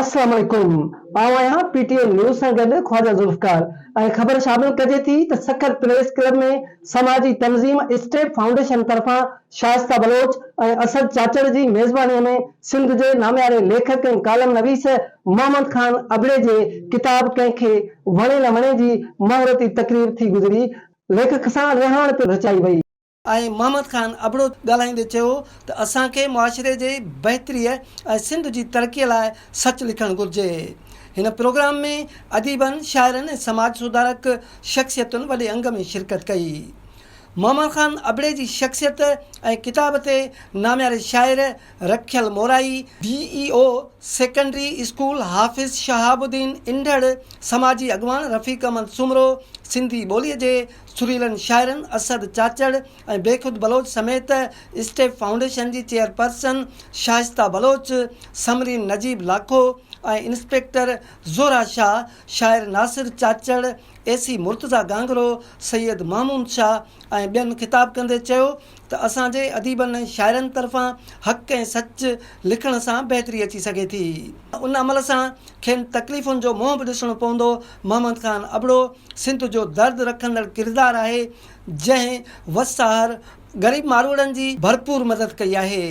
अस्सलाम वालेकुम। आवां पीटीएन न्यूज़ सां गॾु ख्वाजा ज़ुल्फ़कार ऐं ख़बर शामिल कजे थी त सखर प्रेस क्लब में समाजी तंज़ीम स्टेप फाउंडेशन तरफ़ां शाइस्ता बलोच ऐं असद चाचड़ जी मेज़बानीअ में सिंध जे नामियारे लेखक ऐं कालम नवीस मोहम्मद खान अबड़े जे किताब कंहिंखे वणे न वणे जी मुहरती तकरीर थी गुज़री। लेखक सां रिहाण पिणु रचाई वई ऐं मोहम्मद खान अबड़ो ॻाल्हाईंदे चयो त असांखे मुआशिरे जे बहितरीअ ऐं सिंध जी तरक़ीअ लाइ सच लिखणु घुरिजे। हिन प्रोग्राम में अदीबनि, शाइरनि ऐं समाज सुधारक शख़्सियतुनि वॾे अंग में शिरकत कई। मोहम्मद खान अबड़े जी शख़्सियत ऐं किताब ते नामियारे शाइर रखियल मोराई, BEO सेकेंडरी स्कूल हाफ़िज़ शहाबुद्दीन इंढड़, समाजी अॻवान रफ़ीक अहमद सुमरो, सिंधी ॿोलीअ जे सुरीलनि शाइरनि असद चाचड़ ऐं बेखुद बलोच समेत स्टेप फाउंडेशन जी चेयरपर्सन शाइस्ता बलोच, समरीन नजीब लाखो ऐं इंस्पेक्टर ज़ोरा शाह, शाइर नासिर चाचड़, AC मुर्तज़ा गांगरो, सैयद महमूद शाह ऐं ॿियनि ख़िताब कंदे चयो त असांजे अदीबनि ऐं शाइरनि तरफ़ां हक़ ऐं सच लिखण सां बहितरी अची सघे थी। उन अमल सां खेनि तकलीफ़ुनि जो मुंहुं बि ॾिसणो पवंदो। मोहम्मद खान अबड़ो सिंध जो दर्द रखंदड़ किरदारु आहे, जंहिं वसाहर ग़रीब मारूड़नि जी भरपूर मदद कई आहे।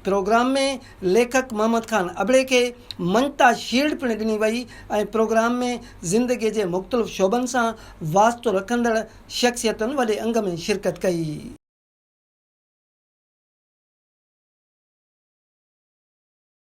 प्रोग्राम में लेखक मोहम्मद खान अबड़े खे ममता शील्ड पिणु ॾिनी वई ऐं प्रोग्राम में ज़िंदगीअ जे मुख़्तलिफ़ शोबनि सां वास्तो रखंदड़ शख़्सियतुनि वॾे अंग में शिरकत कई।